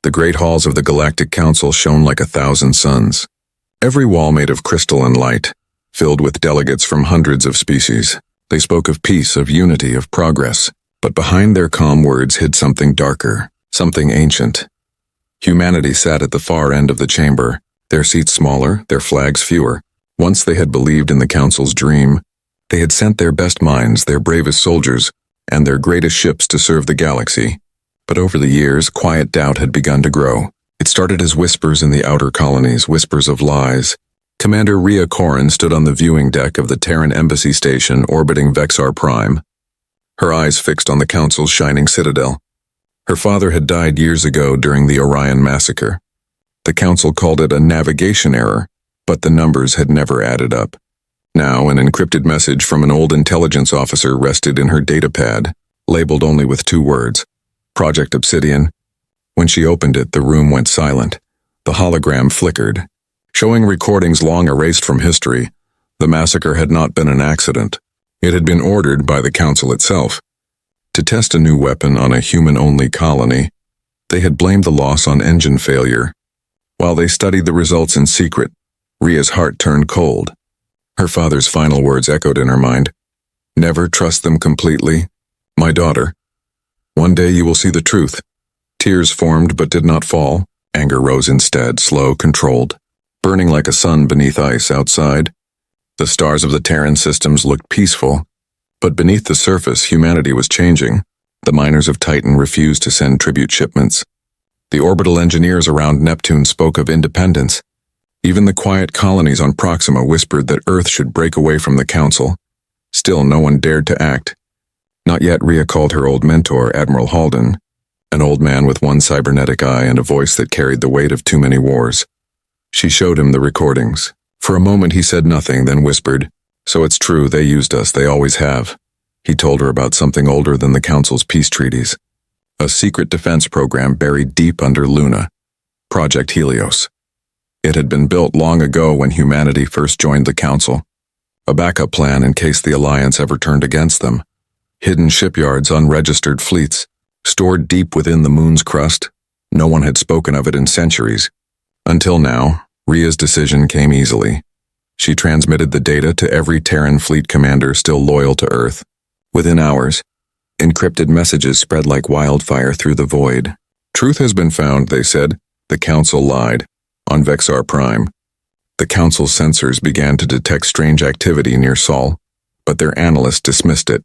The great halls of the Galactic Council shone like 1,000 suns. Every wall made of crystal and light, filled with delegates from hundreds of species. They spoke of peace, of unity, of progress, but behind their calm words hid something darker, something ancient. Humanity sat at the far end of the chamber, their seats smaller, their flags fewer. Once they had believed in the Council's dream. They had sent their best minds, their bravest soldiers, and their greatest ships to serve the galaxy. But over the years, quiet doubt had begun to grow. It started as whispers in the outer colonies, whispers of lies. Commander Rhea Corrin stood on the viewing deck of the Terran Embassy Station orbiting Vexar Prime, her eyes fixed on the Council's shining citadel. Her father had died years ago during the Orion massacre. The Council called it a navigation error, but the numbers had never added up. Now, an encrypted message from an old intelligence officer rested in her datapad, labeled only with 2 words, Project Obsidian. When she opened it, the room went silent. The hologram flickered, showing recordings long erased from history. The massacre had not been an accident. It had been ordered by the Council itself. To test a new weapon on a human-only colony, they had blamed the loss on engine failure. While they studied the results in secret, Rhea's heart turned cold. Her father's final words echoed in her mind. Never trust them completely, my daughter. One day you will see the truth. Tears formed but did not fall. Anger rose instead, slow, controlled, burning like a sun beneath ice outside. The stars of the Terran systems looked peaceful, but beneath the surface, humanity was changing. The miners of Titan refused to send tribute shipments. The orbital engineers around Neptune spoke of independence. Even the quiet colonies on Proxima whispered that Earth should break away from the Council. Still, no one dared to act. Not yet. Rhea called her old mentor, Admiral Halden, an old man with one cybernetic eye and a voice that carried the weight of too many wars. She showed him the recordings. For a moment he said nothing, then whispered, So it's true, they used us, they always have. He told her about something older than the Council's peace treaties. A secret defense program buried deep under Luna. Project Helios. It had been built long ago when humanity first joined the Council. A backup plan in case the Alliance ever turned against them. Hidden shipyards, unregistered fleets, stored deep within the moon's crust. No one had spoken of it in centuries. Until now, Rhea's decision came easily. She transmitted the data to every Terran fleet commander still loyal to Earth. Within hours, encrypted messages spread like wildfire through the void. Truth has been found, they said. The Council lied. On Vexar Prime, the Council's sensors began to detect strange activity near Sol, but their analysts dismissed it.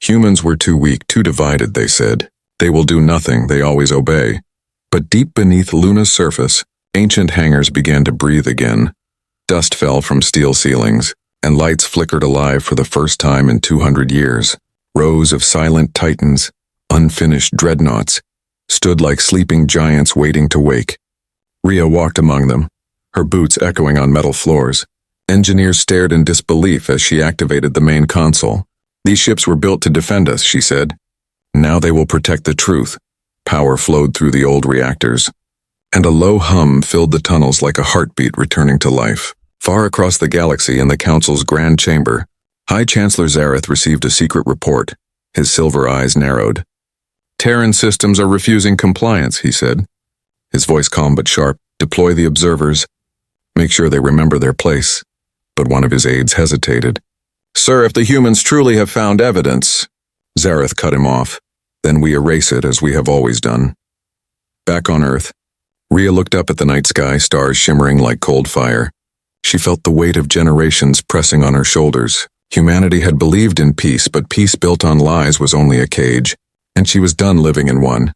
Humans were too weak, too divided, they said. They will do nothing, they always obey. But deep beneath Luna's surface, ancient hangars began to breathe again. Dust fell from steel ceilings, and lights flickered alive for the first time in 200 years. Rows of silent titans, unfinished dreadnoughts, stood like sleeping giants waiting to wake. Rhea walked among them, her boots echoing on metal floors. Engineers stared in disbelief as she activated the main console. These ships were built to defend us, she said. Now they will protect the truth. Power flowed through the old reactors, and a low hum filled the tunnels like a heartbeat returning to life. Far across the galaxy in the Council's grand chamber, High Chancellor Zareth received a secret report. His silver eyes narrowed. Terran systems are refusing compliance, he said. His voice calm but sharp. Deploy the observers. Make sure they remember their place. But one of his aides hesitated. Sir, if the humans truly have found evidence... Zareth cut him off. Then we erase it as we have always done. Back on Earth, Rhea looked up at the night sky, stars shimmering like cold fire. She felt the weight of generations pressing on her shoulders. Humanity had believed in peace, but peace built on lies was only a cage, and she was done living in one.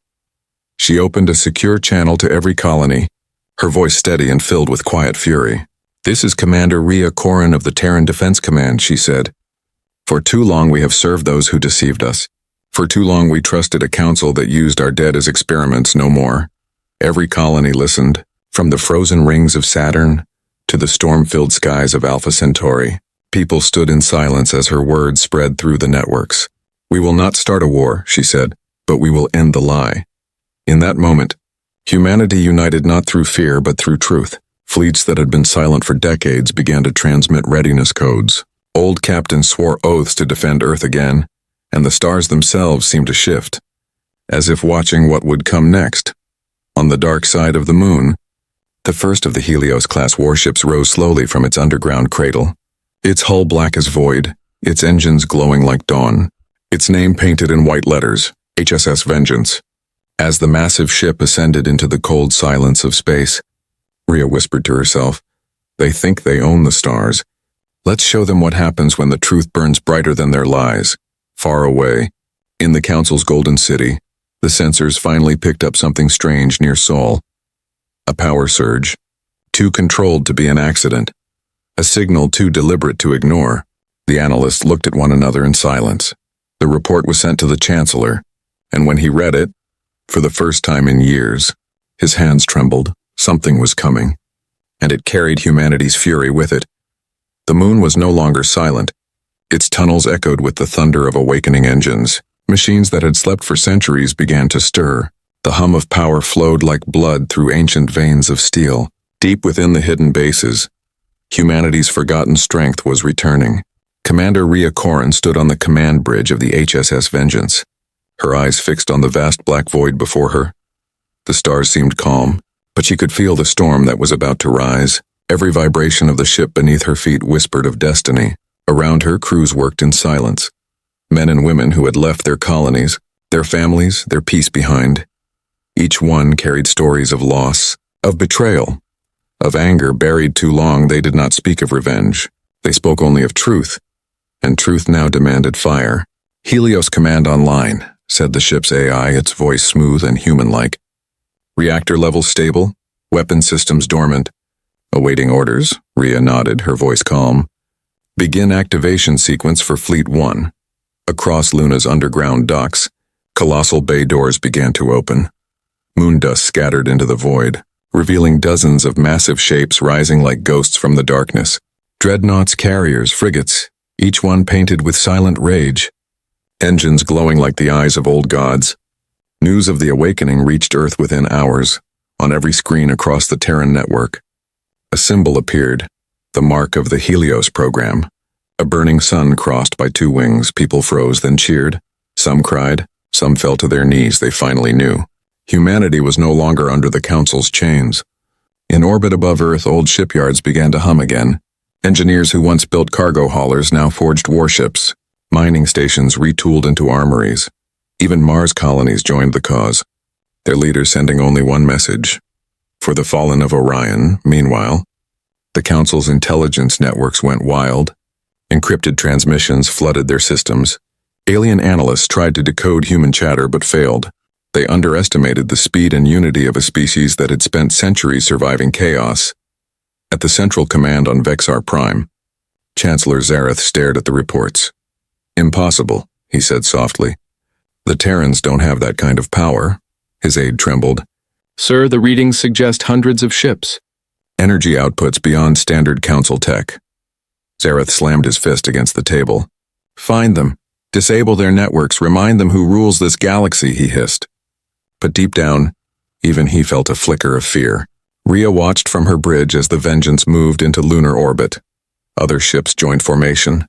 She opened a secure channel to every colony, her voice steady and filled with quiet fury. This is Commander Rhea Corrin of the Terran Defense Command, she said. For too long we have served those who deceived us. For too long we trusted a council that used our dead as experiments, no more. Every colony listened, from the frozen rings of Saturn to the storm-filled skies of Alpha Centauri. People stood in silence as her words spread through the networks. We will not start a war, she said, but we will end the lie. In that moment, humanity united not through fear but through truth. Fleets that had been silent for decades began to transmit readiness codes. Old captains swore oaths to defend Earth again, and the stars themselves seemed to shift, as if watching what would come next. On the dark side of the moon, the first of the Helios-class warships rose slowly from its underground cradle. Its hull black as void, its engines glowing like dawn, its name painted in white letters, HSS Vengeance. As the massive ship ascended into the cold silence of space, Rhea whispered to herself, "They think they own the stars. Let's show them what happens when the truth burns brighter than their lies." Far away, in the Council's golden city, the sensors finally picked up something strange near Sol. A power surge, too controlled to be an accident. A signal too deliberate to ignore. The analysts looked at one another in silence. The report was sent to the Chancellor, and when he read it, for the first time in years, his hands trembled. Something was coming, and it carried humanity's fury with it. The moon was no longer silent. Its tunnels echoed with the thunder of awakening engines. Machines that had slept for centuries began to stir. The hum of power flowed like blood through ancient veins of steel. Deep within the hidden bases, humanity's forgotten strength was returning. Commander Rhea Corrin stood on the command bridge of the HSS Vengeance, her eyes fixed on the vast black void before her. The stars seemed calm, but she could feel the storm that was about to rise. Every vibration of the ship beneath her feet whispered of destiny. Around her, crews worked in silence. Men and women who had left their colonies, their families, their peace behind. Each one carried stories of loss, of betrayal, of anger buried too long. They did not speak of revenge. They spoke only of truth, and truth now demanded fire. "Helios Command online," said the ship's AI, its voice smooth and human-like. "Reactor levels stable, weapon systems dormant." "Awaiting orders," Rhea nodded, her voice calm. "Begin activation sequence for Fleet 1. Across Luna's underground docks, colossal bay doors began to open. Moon dust scattered into the void, revealing dozens of massive shapes rising like ghosts from the darkness. Dreadnoughts, carriers, frigates, each one painted with silent rage. Engines glowing like the eyes of old gods. News of the awakening reached Earth within hours, on every screen across the Terran network. A symbol appeared, the mark of the Helios program. A burning sun crossed by two wings. People froze, then cheered. Some cried, some fell to their knees. They finally knew. Humanity was no longer under the Council's chains. In orbit above Earth, old shipyards began to hum again. Engineers who once built cargo haulers now forged warships. Mining stations retooled into armories. Even Mars colonies joined the cause, their leaders sending only one message. For the fallen of Orion, meanwhile, the Council's intelligence networks went wild. Encrypted transmissions flooded their systems. Alien analysts tried to decode human chatter but failed. They underestimated the speed and unity of a species that had spent centuries surviving chaos. At the Central Command on Vexar Prime, Chancellor Zareth stared at the reports. "Impossible," he said softly. "The Terrans don't have that kind of power." His aide trembled. "Sir, the readings suggest hundreds of ships. Energy outputs beyond standard Council tech." Zareth slammed his fist against the table. "Find them. Disable their networks. Remind them who rules this galaxy," he hissed. But deep down, even he felt a flicker of fear. Rhea watched from her bridge as the Vengeance moved into lunar orbit. Other ships joined formation,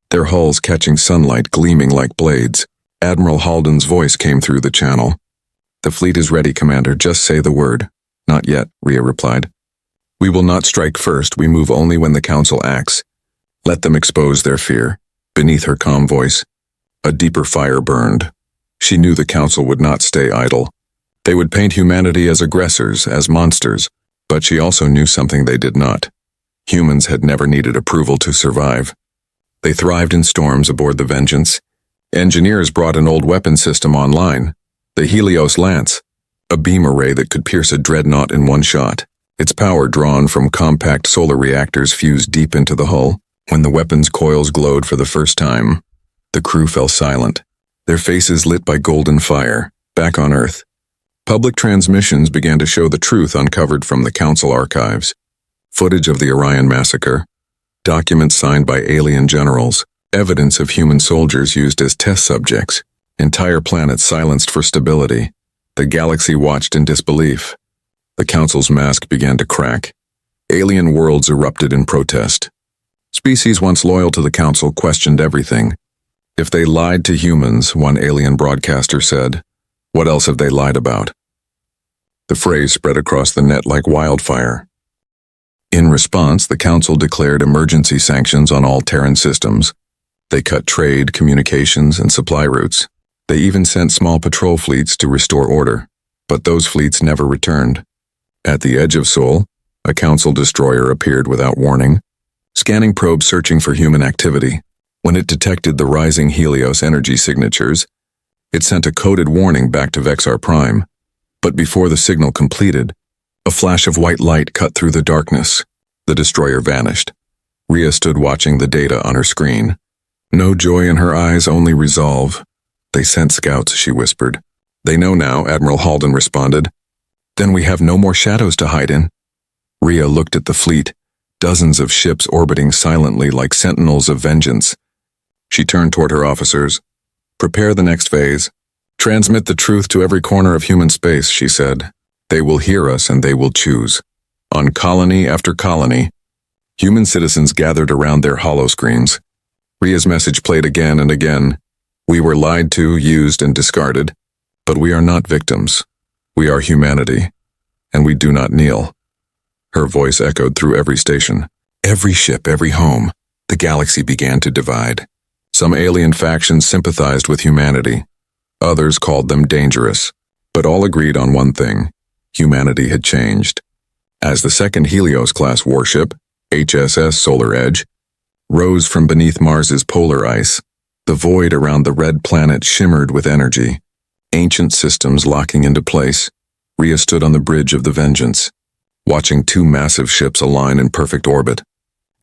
their hulls catching sunlight gleaming like blades. Admiral Halden's voice came through the channel. "The fleet is ready, Commander. Just say the word." "Not yet," Rhea replied. "We will not strike first. We move only when the Council acts. Let them expose their fear." Beneath her calm voice, a deeper fire burned. She knew the Council would not stay idle. They would paint humanity as aggressors, as monsters, but she also knew something they did not. Humans had never needed approval to survive. They thrived in storms aboard the Vengeance. Engineers brought an old weapon system online, the Helios Lance, a beam array that could pierce a dreadnought in one shot. Its power drawn from compact solar reactors fused deep into the hull. When the weapon's coils glowed for the first time, the crew fell silent, their faces lit by golden fire. Back on Earth, public transmissions began to show the truth uncovered from the Council archives. Footage of the Orion massacre, documents signed by alien generals, evidence of human soldiers used as test subjects, entire planets silenced for stability. The galaxy watched in disbelief. The Council's mask began to crack. Alien worlds erupted in protest. Species once loyal to the Council questioned everything. If they lied to humans, one alien broadcaster said, what else have they lied about? The phrase spread across the net like wildfire. In response, the Council declared emergency sanctions on all Terran systems. They cut trade, communications, and supply routes. They even sent small patrol fleets to restore order, but those fleets never returned. At the edge of Sol, a Council destroyer appeared without warning, scanning probes searching for human activity. When it detected the rising Helios energy signatures, it sent a coded warning back to Vexar Prime. But before the signal completed, a flash of white light cut through the darkness. The destroyer vanished. Rhea stood watching the data on her screen. No joy in her eyes, only resolve. "They sent scouts," she whispered. "They know now," Admiral Halden responded. "Then we have no more shadows to hide in." Rhea looked at the fleet, dozens of ships orbiting silently like sentinels of vengeance. She turned toward her officers. "Prepare the next phase. Transmit the truth to every corner of human space," she said. "They will hear us and they will choose." On colony after colony, human citizens gathered around their holoscreens. Rhea's message played again and again. "We were lied to, used, and discarded, but we are not victims. We are humanity, and we do not kneel." Her voice echoed through every station. Every ship, every home. The galaxy began to divide. Some alien factions sympathized with humanity. Others called them dangerous, but all agreed on one thing: humanity had changed. As the second Helios-class warship, HSS Solar Edge, rose from beneath Mars's polar ice, the void around the red planet shimmered with energy. Ancient systems locking into place, Rhea stood on the bridge of the Vengeance, watching two massive ships align in perfect orbit.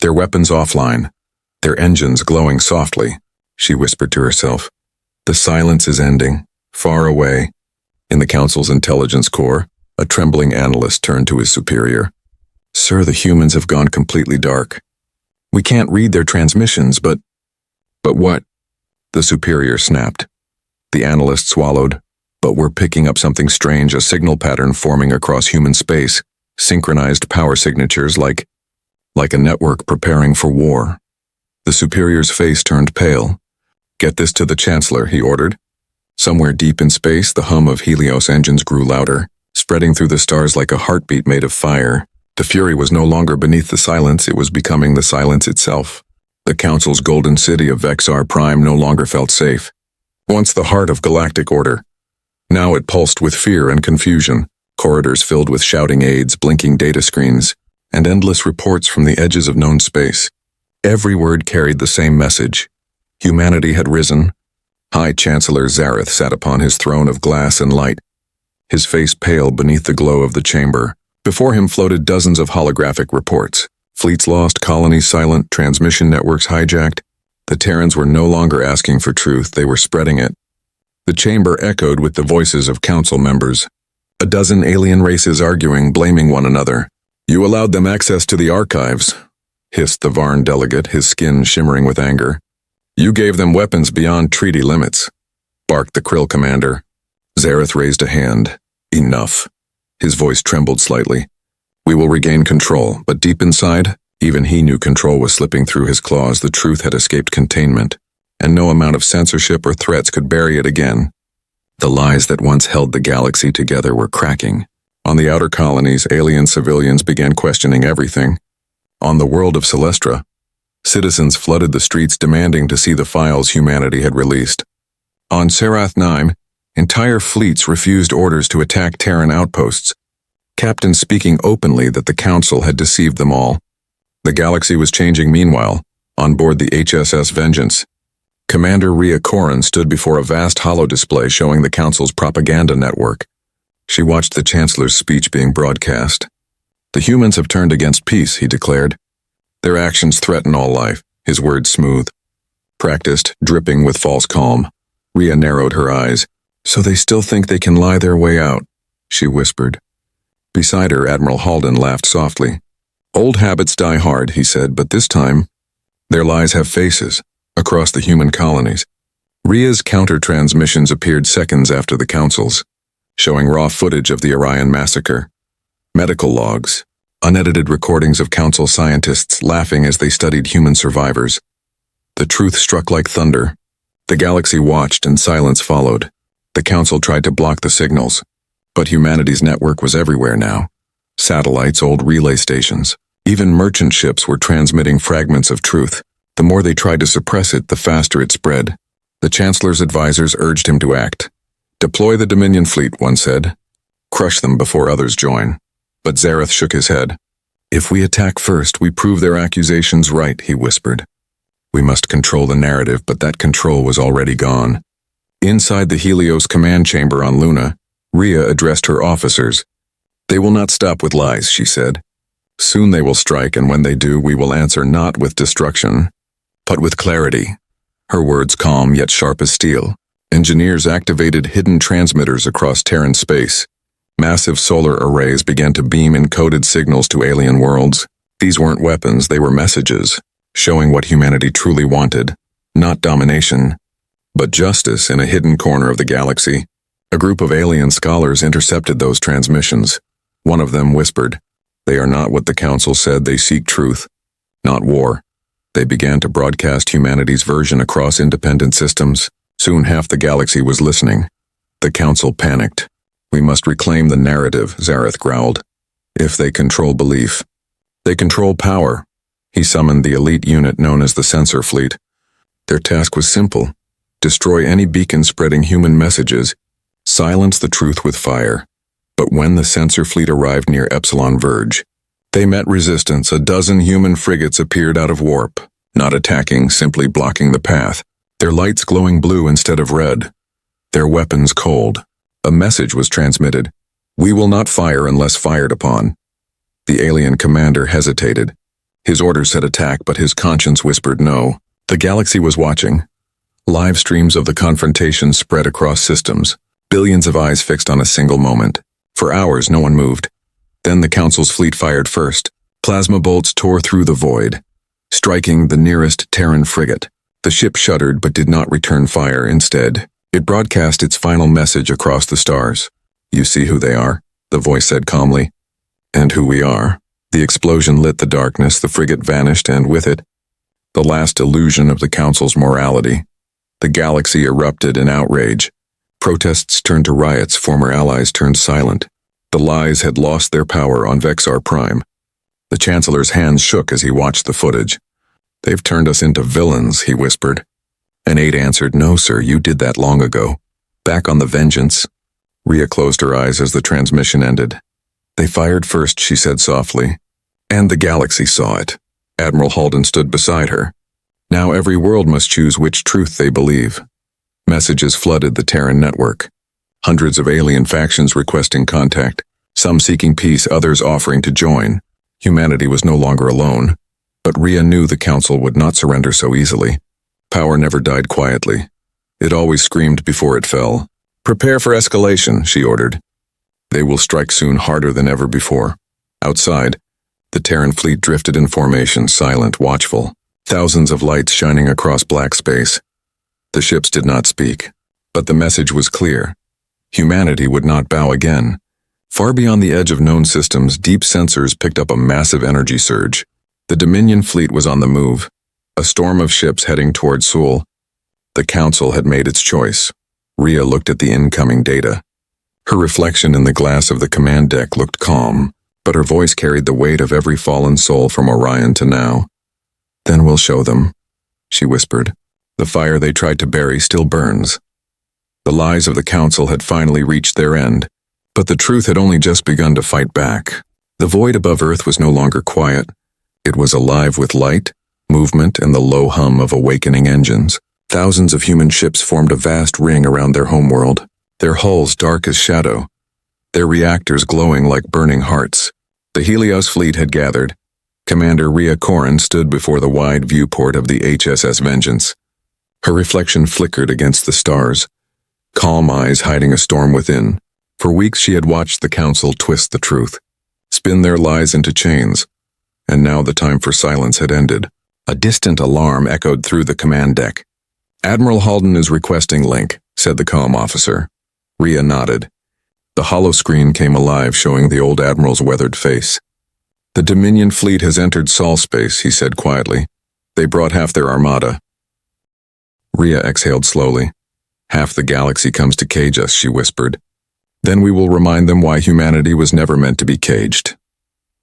Their weapons offline, their engines glowing softly, she whispered to herself. The silence is ending, far away. In the Council's intelligence core, a trembling analyst turned to his superior. "Sir, the humans have gone completely dark. We can't read their transmissions, but..." "But what?" The superior snapped. The analyst swallowed. "But we're picking up something strange, a signal pattern forming across human space, synchronized power signatures like a network preparing for war." The superior's face turned pale. "Get this to the Chancellor," he ordered. Somewhere deep in space, the hum of Helios engines grew louder, spreading through the stars like a heartbeat made of fire. The fury was no longer beneath the silence, it was becoming the silence itself. The Council's golden city of Vexar Prime no longer felt safe. Once the heart of galactic order, now it pulsed with fear and confusion, corridors filled with shouting aides, blinking data screens, and endless reports from the edges of known space. Every word carried the same message. Humanity had risen. High Chancellor Zareth sat upon his throne of glass and light, his face pale beneath the glow of the chamber. Before him floated dozens of holographic reports. Fleets lost, colonies silent, transmission networks hijacked. The Terrans were no longer asking for truth, they were spreading it. The chamber echoed with the voices of council members. A dozen alien races arguing, blaming one another. "You allowed them access to the archives," hissed the Varn delegate, his skin shimmering with anger. "You gave them weapons beyond treaty limits," barked the Krill commander. Zareth raised a hand. "Enough." His voice trembled slightly. "We will regain control, but deep inside, even he knew control was slipping through his claws. The truth had escaped containment, and no amount of censorship or threats could bury it again. The lies that once held the galaxy together were cracking. On the outer colonies, alien civilians began questioning everything. On the world of Celestra, citizens flooded the streets demanding to see the files humanity had released. On Serath 9, entire fleets refused orders to attack Terran outposts, captains speaking openly that the Council had deceived them all. The galaxy was changing meanwhile, on board the HSS Vengeance. Commander Rhea Corrin stood before a vast holodisplay showing the Council's propaganda network. She watched the Chancellor's speech being broadcast. "The humans have turned against peace," he declared. "Their actions threaten all life," his words smooth, practiced, dripping with false calm. Rhea narrowed her eyes. "So they still think they can lie their way out," she whispered. Beside her, Admiral Halden laughed softly. "Old habits die hard," he said, "but this time, their lies have faces, across the human colonies." Rhea's counter-transmissions appeared seconds after the Council's, showing raw footage of the Orion massacre. Medical logs, unedited recordings of Council scientists laughing as they studied human survivors. The truth struck like thunder. The galaxy watched and silence followed. The Council tried to block the signals. But humanity's network was everywhere now. Satellites, old relay stations. Even merchant ships were transmitting fragments of truth. The more they tried to suppress it, the faster it spread. The Chancellor's advisors urged him to act. "Deploy the Dominion fleet," one said. "Crush them before others join." But Zareth shook his head. "If we attack first, we prove their accusations right," he whispered. "We must control the narrative," but that control was already gone. Inside the Helios command chamber on Luna, Rhea addressed her officers. "They will not stop with lies," she said. "Soon they will strike, and when they do, we will answer not with destruction, but with clarity." Her words calm yet sharp as steel. Engineers activated hidden transmitters across Terran space. Massive solar arrays began to beam encoded signals to alien worlds. These weren't weapons, they were messages, showing what humanity truly wanted. Not domination, but justice in a hidden corner of the galaxy. A group of alien scholars intercepted those transmissions. One of them whispered, "They are not what the Council said, they seek truth, not war." They began to broadcast humanity's version across independent systems. Soon half the galaxy was listening. The Council panicked. "We must reclaim the narrative," Zareth growled. "If they control belief, they control power." He summoned the elite unit known as the Sensor Fleet. Their task was simple: destroy any beacon spreading human messages, silence the truth with fire. But when the Sensor Fleet arrived near Epsilon Verge, they met resistance. A dozen human frigates appeared out of warp, not attacking, simply blocking the path. Their lights glowing blue instead of red. Their weapons cold. A message was transmitted: "We will not fire unless fired upon." The alien commander hesitated. His orders said attack, but his conscience whispered no. The galaxy was watching. Live streams of the confrontation spread across systems, billions of eyes fixed on a single moment. For hours, no one moved. Then the Council's fleet fired first. Plasma bolts tore through the void, striking the nearest Terran frigate. The ship shuddered but did not return fire. Instead, it broadcast its final message across the stars. "You see who they are," the voice said calmly. "And who we are." The explosion lit the darkness, the frigate vanished, and with it, the last illusion of the Council's morality. The galaxy erupted in outrage. Protests turned to riots, former allies turned silent. The lies had lost their power on Vexar Prime. The Chancellor's hands shook as he watched the footage. "They've turned us into villains," he whispered. An aide answered, "No, sir, you did that long ago. Back on the Vengeance." Rhea closed her eyes as the transmission ended. "They fired first," she said softly. "And the galaxy saw it." Admiral Halden stood beside her. "Now every world must choose which truth they believe." Messages flooded the Terran network. Hundreds of alien factions requesting contact, some seeking peace, others offering to join. Humanity was no longer alone. But Rhea knew the Council would not surrender so easily. Power never died quietly. It always screamed before it fell. "Prepare for escalation," she ordered. "They will strike soon, harder than ever before." Outside, the Terran fleet drifted in formation, silent, watchful, thousands of lights shining across black space. The ships did not speak, but the message was clear. Humanity would not bow again. Far beyond the edge of known systems, deep sensors picked up a massive energy surge. The Dominion fleet was on the move, a storm of ships heading toward Seoul. The Council had made its choice. Rhea looked at the incoming data. Her reflection in the glass of the command deck looked calm, but her voice carried the weight of every fallen soul from Orion to now. "Then we'll show them," she whispered. "The fire they tried to bury still burns." The lies of the Council had finally reached their end, but the truth had only just begun to fight back. The void above Earth was no longer quiet. It was alive with light, movement, and the low hum of awakening engines. Thousands of human ships formed a vast ring around their homeworld, their hulls dark as shadow, their reactors glowing like burning hearts. The Helios fleet had gathered. Commander Rhea Corrin stood before the wide viewport of the HSS Vengeance. Her reflection flickered against the stars, calm eyes hiding a storm within. For weeks she had watched the Council twist the truth, spin their lies into chains, and now the time for silence had ended. A distant alarm echoed through the command deck. "Admiral Halden is requesting link," said the comm officer. Rhea nodded. The hollow screen came alive, showing the old admiral's weathered face. "The Dominion fleet has entered Sol space," he said quietly. "They brought half their armada." Rhea exhaled slowly. "Half the galaxy comes to cage us," she whispered. Then we will remind them why humanity was never meant to be caged.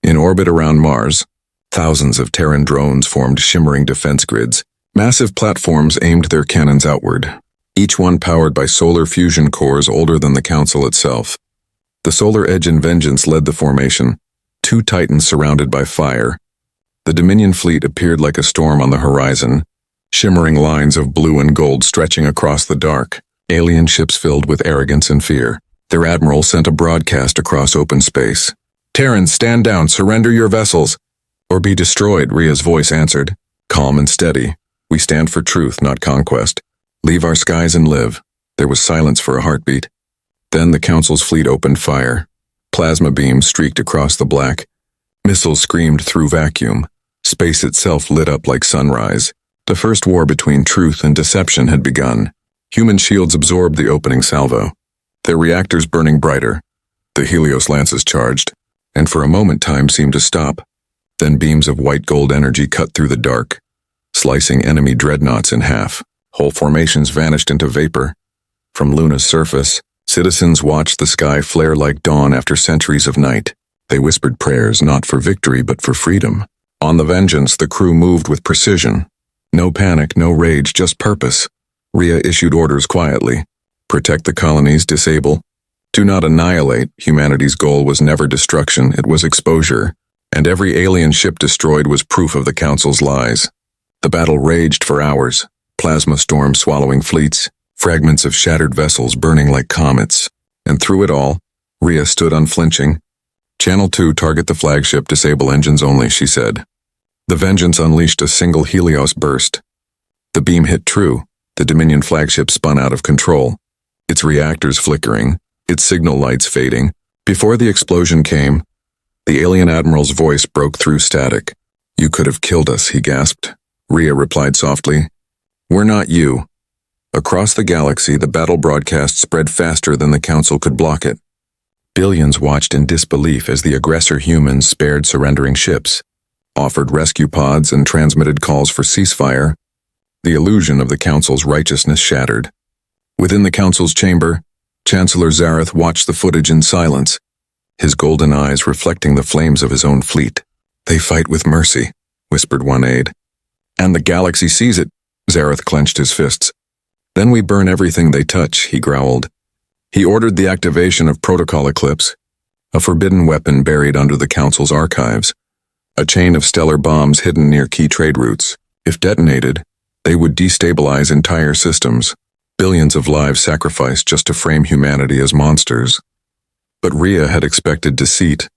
In orbit around Mars, thousands of Terran drones formed shimmering defense grids. Massive platforms aimed their cannons outward, each one powered by solar fusion cores older than the Council itself. The Solar Edge and Vengeance led the formation, two titans surrounded by fire. The Dominion fleet appeared like a storm on the horizon, shimmering lines of blue and gold stretching across the dark, alien ships filled with arrogance and fear. Their admiral sent a broadcast across open space. "Terrans, stand down, surrender your vessels, or be destroyed," Rhea's voice answered, calm and steady. "We stand for truth, not conquest. Leave our skies and live." There was silence for a heartbeat. Then the Council's fleet opened fire. Plasma beams streaked across the black. Missiles screamed through vacuum. Space itself lit up like sunrise. The first war between truth and deception had begun. Human shields absorbed the opening salvo, their reactors burning brighter. The Helios lances charged, and for a moment time seemed to stop. Then beams of white gold energy cut through the dark, slicing enemy dreadnoughts in half. Whole formations vanished into vapor. From Luna's surface, citizens watched the sky flare like dawn after centuries of night. They whispered prayers not for victory but for freedom. On the Vengeance, the crew moved with precision. No panic, no rage, just purpose. Rhea issued orders quietly. Protect the colonies, disable. Do not annihilate. Humanity's goal was never destruction, it was exposure. And every alien ship destroyed was proof of the Council's lies. The battle raged for hours. Plasma storms swallowing fleets, fragments of shattered vessels burning like comets. And through it all, Rhea stood unflinching. "Channel 2, target the flagship, disable engines only," she said. The Vengeance unleashed a single Helios burst. The beam hit true. The Dominion flagship spun out of control, its reactors flickering, its signal lights fading. Before the explosion came, the alien admiral's voice broke through static. "You could have killed us," he gasped. Rhea replied softly, "We're not you." Across the galaxy, the battle broadcast spread faster than the Council could block it. Billions watched in disbelief as the aggressor humans spared surrendering ships, offered rescue pods, and transmitted calls for ceasefire. The illusion of the Council's righteousness shattered. Within the Council's chamber, Chancellor Zareth watched the footage in silence, his golden eyes reflecting the flames of his own fleet. "They fight with mercy," whispered one aide. "And the galaxy sees it," Zareth clenched his fists. "Then we burn everything they touch," he growled. He ordered the activation of Protocol Eclipse, a forbidden weapon buried under the Council's archives, a chain of stellar bombs hidden near key trade routes. If detonated, they would destabilize entire systems, billions of lives sacrificed just to frame humanity as monsters. But Rhea had expected deceit.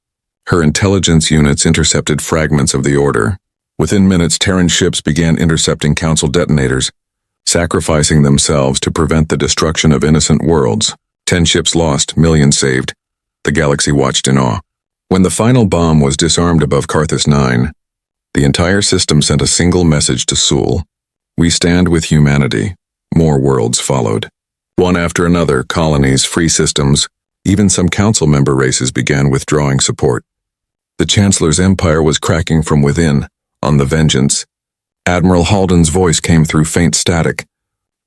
Her intelligence units intercepted fragments of the order. Within minutes, Terran ships began intercepting Council detonators, sacrificing themselves to prevent the destruction of innocent worlds. 10 ships lost, millions saved. The galaxy watched in awe. When the final bomb was disarmed above Carthus 9, the entire system sent a single message to Sul: "We stand with humanity." More worlds followed. One after another, colonies, free systems, even some Council member races began withdrawing support. The Chancellor's empire was cracking from within. On the Vengeance, Admiral Halden's voice came through faint static.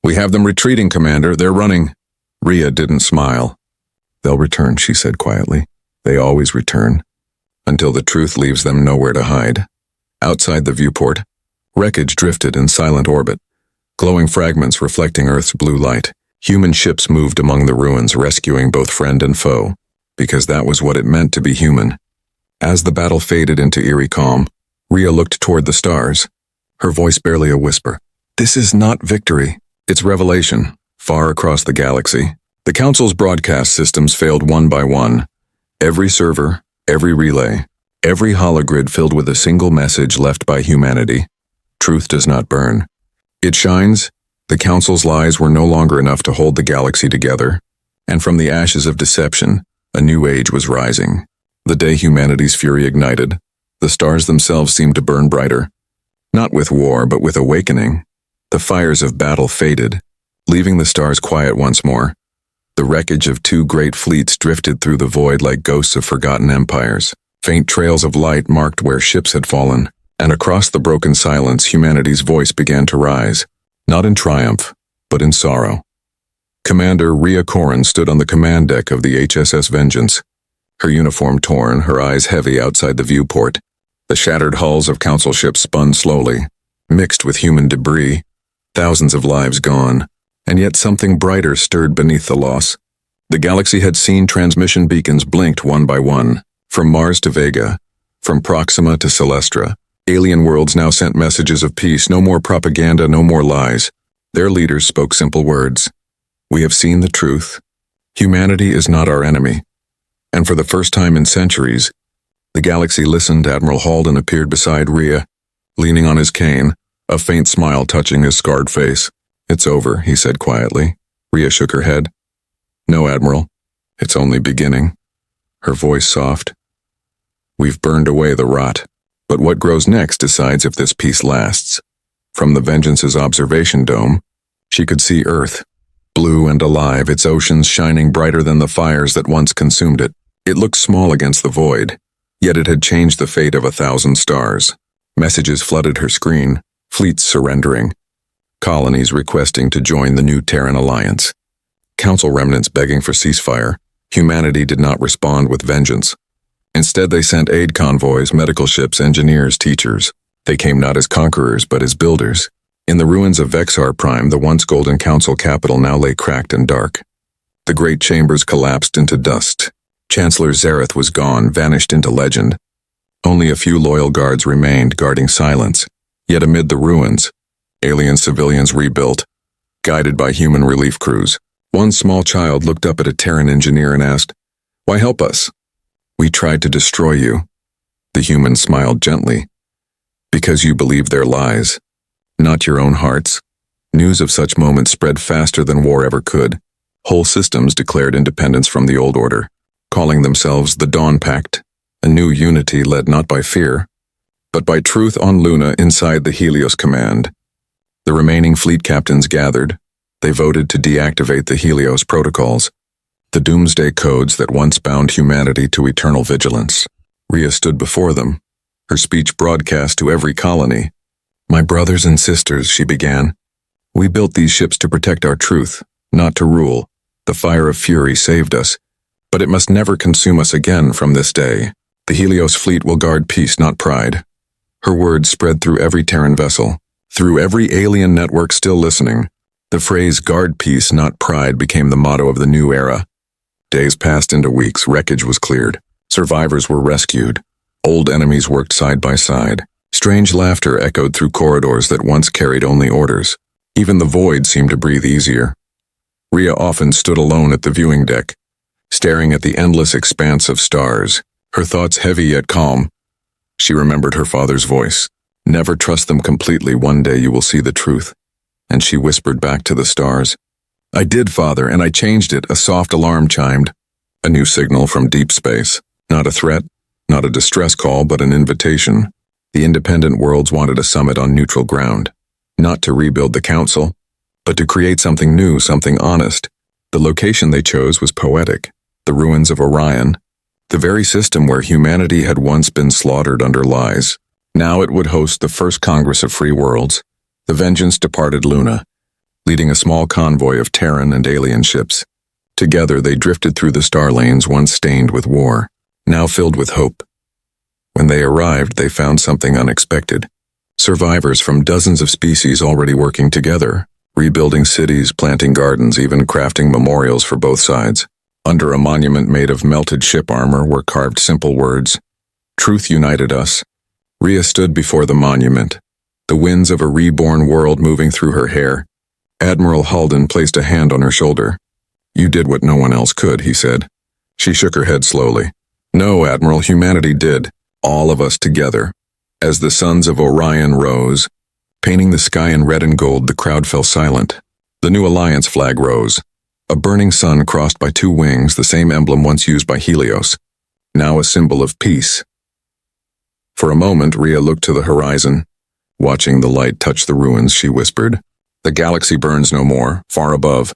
"We have them retreating, Commander. They're running." Rhea didn't smile. "They'll return," she said quietly. "They always return, until the truth leaves them nowhere to hide." Outside the viewport, wreckage drifted in silent orbit, glowing fragments reflecting Earth's blue light. Human ships moved among the ruins, rescuing both friend and foe, because that was what it meant to be human. As the battle faded into eerie calm, Rhea looked toward the stars, her voice barely a whisper. "This is not victory, it's revelation." Far across the galaxy, the Council's broadcast systems failed one by one. Every server, every relay, every hologrid filled with a single message left by humanity: truth does not burn. It shines. The Council's lies were no longer enough to hold the galaxy together, and from the ashes of deception, a new age was rising. The day humanity's fury ignited, the stars themselves seemed to burn brighter. Not with war, but with awakening. The fires of battle faded, leaving the stars quiet once more. The wreckage of two great fleets drifted through the void like ghosts of forgotten empires. Faint trails of light marked where ships had fallen, and across the broken silence, humanity's voice began to rise, not in triumph, but in sorrow. Commander Rhea Corrin stood on the command deck of the HSS Vengeance, her uniform torn, her eyes heavy outside the viewport. The shattered hulls of council ships spun slowly, mixed with human debris, thousands of lives gone, and yet something brighter stirred beneath the loss. The galaxy had seen transmission beacons blinked one by one, from Mars to Vega, from Proxima to Celestra. Alien worlds now sent messages of peace, no more propaganda, no more lies. Their leaders spoke simple words. We have seen the truth. Humanity is not our enemy. And for the first time in centuries, the galaxy listened. Admiral Halden appeared beside Rhea, leaning on his cane, a faint smile touching his scarred face. It's over, he said quietly. Rhea shook her head. No, Admiral. It's only beginning. Her voice soft. We've burned away the rot. But what grows next decides if this peace lasts. From the Vengeance's observation dome, she could see Earth, blue and alive, its oceans shining brighter than the fires that once consumed it. It looked small against the void, yet it had changed the fate of 1,000 stars. Messages flooded her screen, fleets surrendering, colonies requesting to join the new Terran alliance, council remnants begging for ceasefire. Humanity did not respond with vengeance. Instead, they sent aid convoys, medical ships, engineers, teachers. They came not as conquerors, but as builders. In the ruins of Vexar Prime, the once golden council capital now lay cracked and dark. The great chambers collapsed into dust. Chancellor Zareth was gone, vanished into legend. Only a few loyal guards remained, guarding silence. Yet amid the ruins, alien civilians rebuilt, guided by human relief crews. One small child looked up at a Terran engineer and asked, "Why help us?" "We tried to destroy you." The human smiled gently. "Because you believe their lies, not your own hearts." News of such moments spread faster than war ever could. Whole systems declared independence from the old order, calling themselves the Dawn Pact, a new unity led not by fear, but by truth on Luna inside the Helios Command. The remaining fleet captains gathered. They voted to deactivate the Helios protocols, the doomsday codes that once bound humanity to eternal vigilance. Rhea stood before them, her speech broadcast to every colony. "My brothers and sisters," she began, "we built these ships to protect our truth, not to rule. The fire of fury saved us, but it must never consume us again from this day. The Helios fleet will guard peace, not pride." Her words spread through every Terran vessel, through every alien network still listening. The phrase "guard peace, not pride" became the motto of the new era. Days passed into weeks, wreckage was cleared, survivors were rescued, old enemies worked side by side. Strange laughter echoed through corridors that once carried only orders. Even the void seemed to breathe easier. Rhea often stood alone at the viewing deck, staring at the endless expanse of stars, her thoughts heavy yet calm. She remembered her father's voice. "Never trust them completely, one day you will see the truth." And she whispered back to the stars, "I did, Father, and I changed it." A soft alarm chimed, a new signal from deep space. Not a threat, not a distress call, but an invitation. The independent worlds wanted a summit on neutral ground, not to rebuild the council, but to create something new, something honest. The location they chose was poetic, the ruins of Orion, the very system where humanity had once been slaughtered under lies. Now it would host the first Congress of Free Worlds. The Vengeance departed Luna, leading a small convoy of Terran and alien ships. Together they drifted through the star lanes once stained with war, now filled with hope. When they arrived, they found something unexpected. Survivors from dozens of species already working together, rebuilding cities, planting gardens, even crafting memorials for both sides. Under a monument made of melted ship armor were carved simple words, "Truth united us." Rhea stood before the monument, the winds of a reborn world moving through her hair. Admiral Halden placed a hand on her shoulder. "You did what no one else could," he said. She shook her head slowly. "No, Admiral, humanity did. All of us together." As the suns of Orion rose, painting the sky in red and gold, the crowd fell silent. The new alliance flag rose, a burning sun crossed by two wings, the same emblem once used by Helios, now a symbol of peace. For a moment, Rhea looked to the horizon. Watching the light touch the ruins, she whispered, "The galaxy burns no more, far above."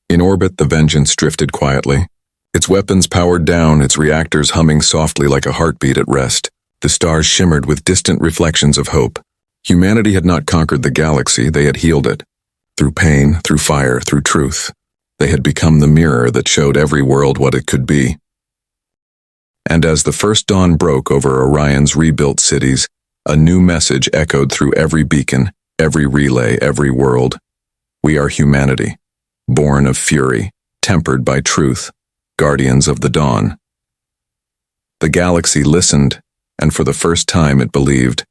In orbit, the Vengeance drifted quietly, its weapons powered down, its reactors humming softly like a heartbeat at rest. The stars shimmered with distant reflections of hope. Humanity had not conquered the galaxy, they had healed it. Through pain, through fire, through truth. They had become the mirror that showed every world what it could be. And as the first dawn broke over Orion's rebuilt cities, a new message echoed through every beacon, every relay, every world. We are humanity, born of fury, tempered by truth, guardians of the dawn. The galaxy listened, and for the first time it believed,